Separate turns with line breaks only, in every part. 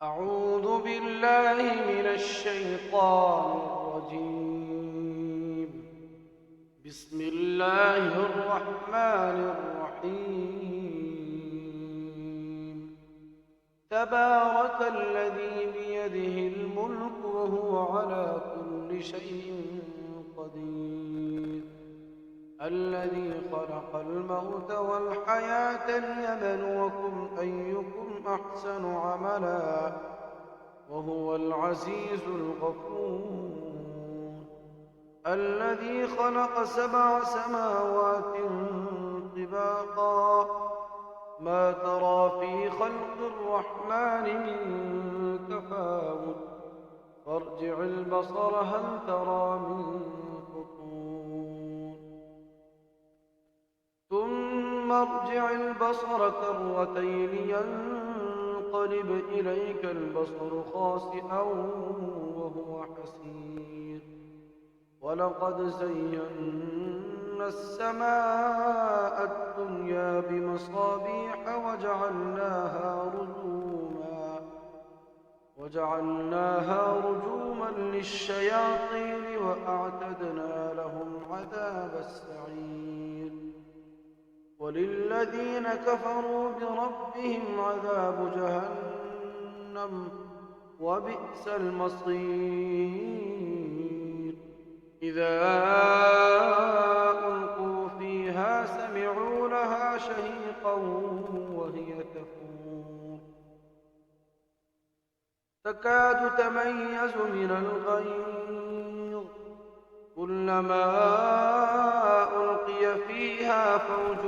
أعوذ بالله من الشيطان الرجيم. بسم الله الرحمن الرحيم. تبارك الذي بيده الملك وهو على كل شيء قدير، الذي خلق الموت والحياة ليبلوكم أيكم أحسن عملا وهو العزيز الغفور. الذي خلق 7 سماوات طباقا، ما ترى في خلق الرحمن من تفاوت، فارجع البصر هل ترى من فطور، ثم ارجع البصر كرتين ينقلب إليك البصر خاسئا وهو حسير. ولقد زينا السماء الدنيا بمصابيح وجعلناها رجوما للشياطين وأعتدنا لهم عذاب السعير. وللذين كفروا بربهم عذاب جهنم وبئس المصير. إذا ألقوا فيها سمعوا لها شهيقا وهي تفور، تكاد تميز من الغيظ، كلما ألقي فيها فوج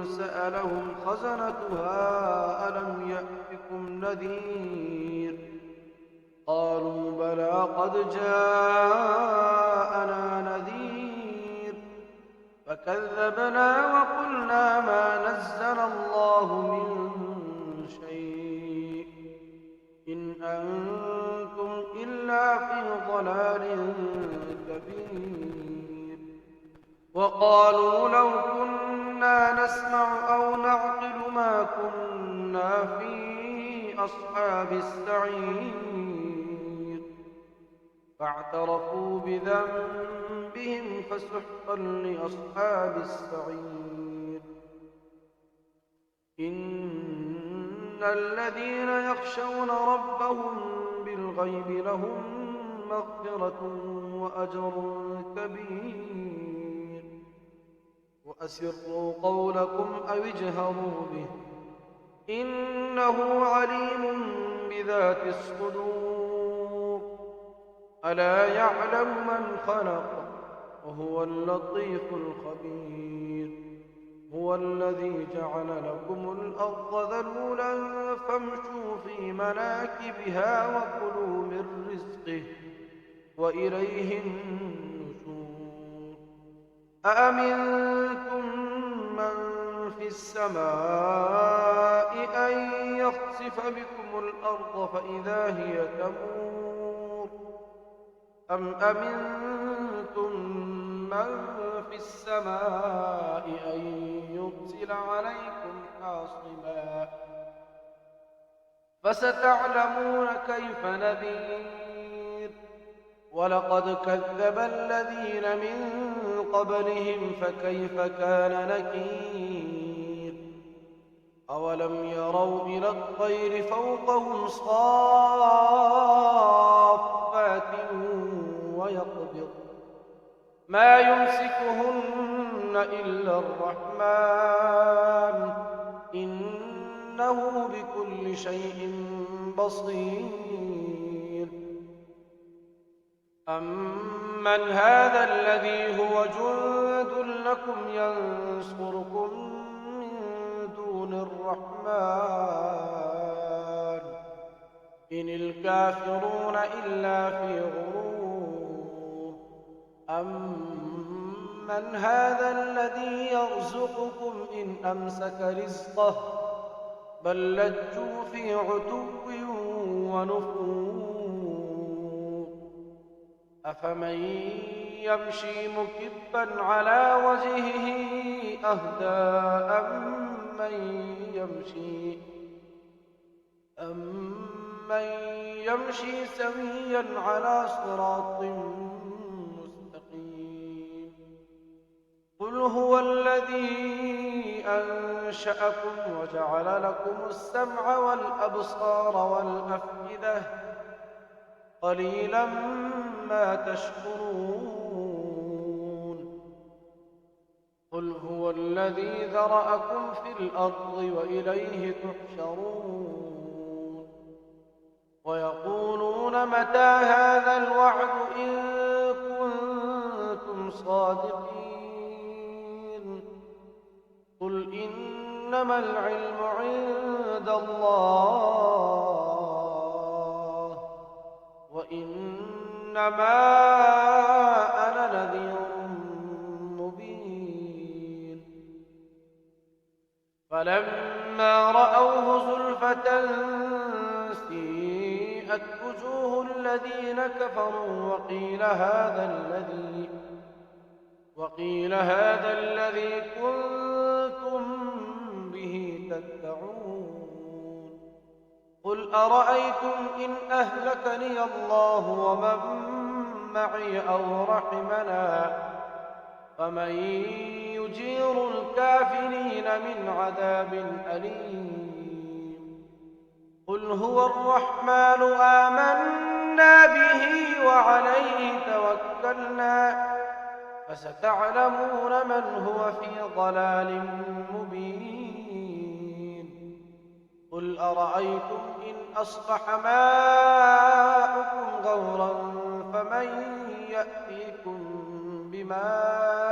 سألهم خزنتها ألم يأتكم نذير، قالوا بلى قد جاءنا نذير، فكذبنا وقلنا ما نزل الله من شيء إن أنتم إلا في ضلال كبير. وقالوا لو كنا نسمع أو نعقل ما كنا في أصحاب السعير، فاعترفوا بذنبهم فسحقا لأصحاب السعير. إن الذين يخشون ربهم بالغيب لهم مغفرة وأجر كبير. وأسروا قولكم أو اجهروا به إنه عليم بذات الصدور. ألا يعلم من خلق وهو اللطيف الخبير. هو الذي جعل لكم الأرض ذلولا فامشوا في مناكبها وكلوا من رزقه وإليه النشور. أأمنتم من في السماء أن يخسف بكم الأرض فإذا هي تمور، أم أمنتم من في السماء أن يرسل عليكم حاصبا، فستعلمون كيف نذير. ولقد كذب الذين من قبلهم فكيف كان نكير. أولم يروا إلى الطير فوقهم صافات ويقبض ما يمسكهن إلا الرحمن إنه بكل شيء بصير. أمن هذا الذي هو جند لكم ينصركم من دون الرحمن إن الكافرون إلا في غرور. أمن هذا الذي يرزقكم إن أمسك رزقه بل لجوا في عتو ونفور. أفمن يمشي مكبا على وجهه أهدى أمن من يمشي سويا على صراط مستقيم. قل هو الذي أنشأكم وجعل لكم السمع والأبصار والأفئدة قليلا ما تشكرون. قل هو الذي ذرأكم في الأرض وإليه تحشرون. ويقولون متى هذا الوعد إن كنتم صادقين. قل إنما العلم عند الله وإنما أنا نذير مبين. فلما رأوه زلفة سيئت وجوه الذين كفروا وقيل هذا الذي كنتم به تدعون. قل أرأيتم إن أهلكني الله ومن معي أو رحمنا فمن يجير الكافرين من عذاب أليم. قل هو الرحمن آمنا به وعليه توكلنا فستعلمون من هو في ضلال مبين. قل أرأيتم إن أصبح ماؤكم غورا فمن يأتيكم بماء